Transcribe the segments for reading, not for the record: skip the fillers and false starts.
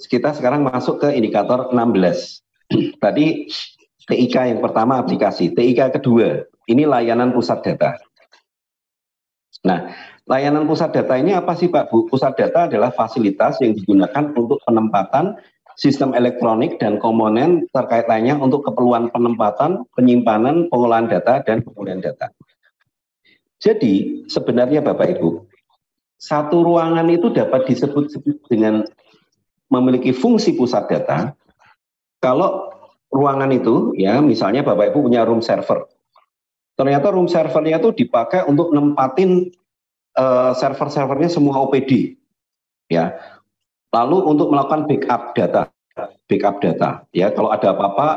kita sekarang masuk ke indikator 16. Tadi TIK yang pertama aplikasi, TIK kedua ini layanan pusat data. Nah, layanan pusat data ini apa sih Pak Bu? Pusat data adalah fasilitas yang digunakan untuk penempatan sistem elektronik dan komponen terkait lainnya untuk keperluan penempatan, penyimpanan, pengolahan data, dan pemulihan data. Jadi sebenarnya Bapak Ibu, satu ruangan itu dapat disebut dengan memiliki fungsi pusat data kalau ruangan itu, ya misalnya Bapak Ibu punya room server. Ternyata room servernya itu dipakai untuk nempatin server-servernya semua OPD, ya. Lalu untuk melakukan backup data, ya. Kalau ada apa-apa,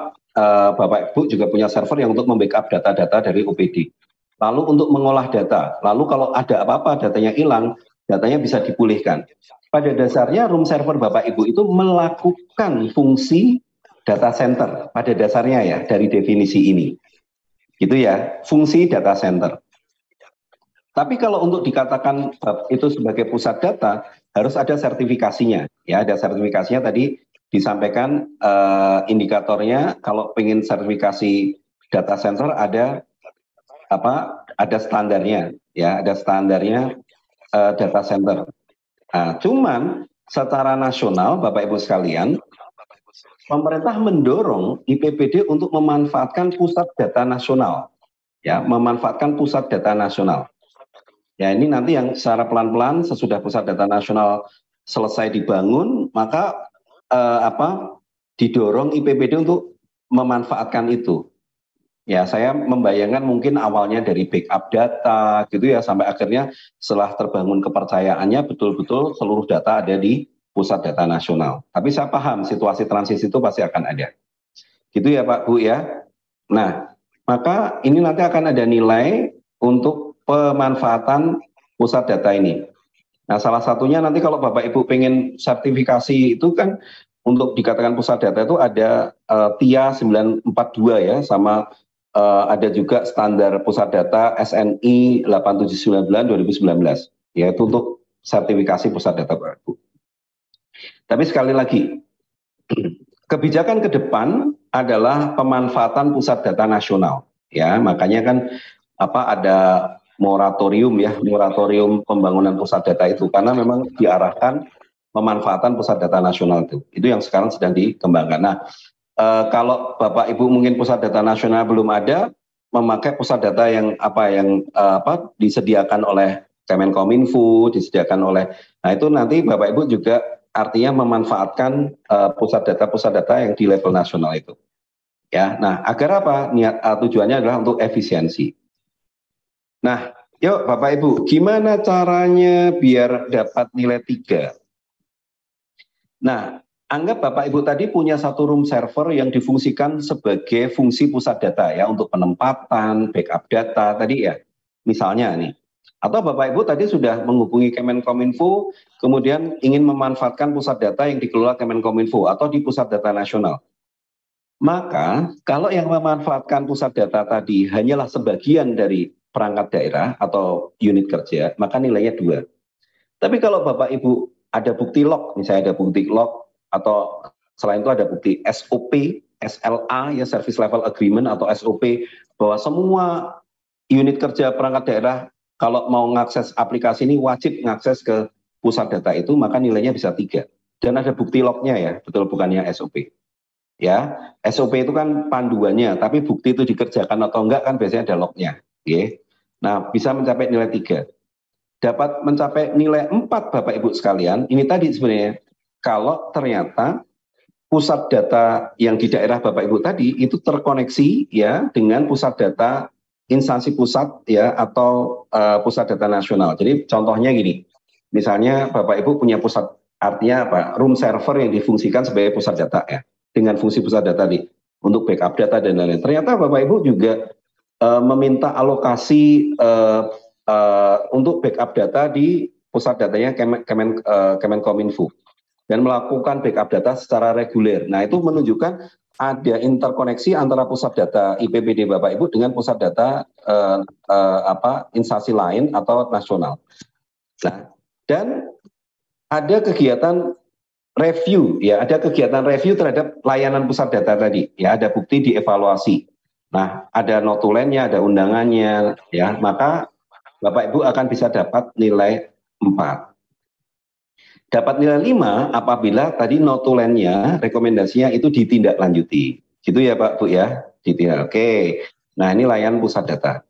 Bapak Ibu juga punya server yang untuk membackup data-data dari OPD. Lalu untuk mengolah data, lalu kalau ada apa-apa datanya hilang, datanya bisa dipulihkan. Pada dasarnya room server Bapak Ibu itu melakukan fungsi data center pada dasarnya ya dari definisi ini. Gitu ya, fungsi data center. Tapi kalau untuk dikatakan itu sebagai pusat data, harus ada sertifikasinya. Ya, ada sertifikasinya tadi disampaikan indikatornya. Kalau pengen sertifikasi data center ada apa? Ada standarnya. Ya, ada standarnya data center. Nah, cuman secara nasional, Bapak Ibu sekalian, pemerintah mendorong IPBD untuk memanfaatkan pusat data nasional. Ya, memanfaatkan pusat data nasional. Ya, ini nanti yang secara pelan-pelan sesudah pusat data nasional selesai dibangun, maka didorong IPBD untuk memanfaatkan itu. Ya, saya membayangkan mungkin awalnya dari backup data gitu ya, sampai akhirnya setelah terbangun kepercayaannya betul-betul seluruh data ada di pusat data nasional. Tapi saya paham situasi transisi itu pasti akan ada. Gitu ya Pak Bu ya. Nah, maka ini nanti akan ada nilai untuk pemanfaatan pusat data ini. Nah, salah satunya nanti kalau Bapak Ibu pengen sertifikasi itu kan untuk dikatakan pusat data itu ada TIA 942 ya, sama ada juga standar pusat data SNI 8799 2019, yaitu untuk sertifikasi pusat data Bapak Ibu. Tapi sekali lagi, kebijakan ke depan adalah pemanfaatan pusat data nasional. Ya, makanya kan ada moratorium ya, moratorium pembangunan pusat data itu karena memang diarahkan pemanfaatan pusat data nasional itu. Itu yang sekarang sedang dikembangkan. Nah, kalau Bapak Ibu mungkin pusat data nasional belum ada, memakai pusat data yang disediakan oleh Kemenkominfo, disediakan oleh, nah itu nanti Bapak Ibu juga artinya memanfaatkan pusat data yang di level nasional itu. Ya, nah agar apa? Tujuannya adalah untuk efisiensi. Nah, yuk Bapak Ibu, gimana caranya biar dapat nilai 3? Nah, anggap Bapak Ibu tadi punya satu room server yang difungsikan sebagai fungsi pusat data ya, untuk penempatan, backup data tadi ya, misalnya nih. Atau Bapak Ibu tadi sudah menghubungi Kemenkominfo, kemudian ingin memanfaatkan pusat data yang dikelola Kemenkominfo atau di pusat data nasional. Maka kalau yang memanfaatkan pusat data tadi hanyalah sebagian dari perangkat daerah atau unit kerja, maka nilainya 2. Tapi kalau Bapak Ibu ada bukti log, misalnya ada bukti log, atau selain itu ada bukti SOP, SLA, ya Service Level Agreement atau SOP, bahwa semua unit kerja perangkat daerah kalau mau mengakses aplikasi ini wajib mengakses ke pusat data itu, maka nilainya bisa 3. Dan ada bukti lognya ya, betul bukannya SOP. Ya, SOP itu kan panduannya, tapi bukti itu dikerjakan atau enggak kan biasanya ada lognya. Oke. Nah, bisa mencapai nilai 3. Dapat mencapai nilai 4 Bapak Ibu sekalian, ini tadi sebenarnya kalau ternyata pusat data yang di daerah Bapak Ibu tadi itu terkoneksi ya dengan pusat data instansi pusat ya atau pusat data nasional. Jadi contohnya gini, misalnya Bapak Ibu punya pusat, artinya apa? Room server yang difungsikan sebagai pusat data ya, dengan fungsi pusat data tadi untuk backup data dan lain-lain. Ternyata Bapak Ibu juga meminta alokasi untuk backup data di pusat datanya Kemenkominfo dan melakukan backup data secara reguler. Nah, itu menunjukkan ada interkoneksi antara pusat data IPBD Bapak Ibu dengan pusat data instansi lain atau nasional. Nah, dan ada kegiatan review, ya ada kegiatan review terhadap layanan pusat data tadi, ya ada bukti dievaluasi. Nah, ada notulennya, ada undangannya, ya maka Bapak Ibu akan bisa dapat nilai 4. Dapat nilai 5 apabila tadi notulennya, rekomendasinya itu ditindaklanjuti. Gitu ya Pak Bu ya, ditindak. Oke. Nah, ini layanan pusat data.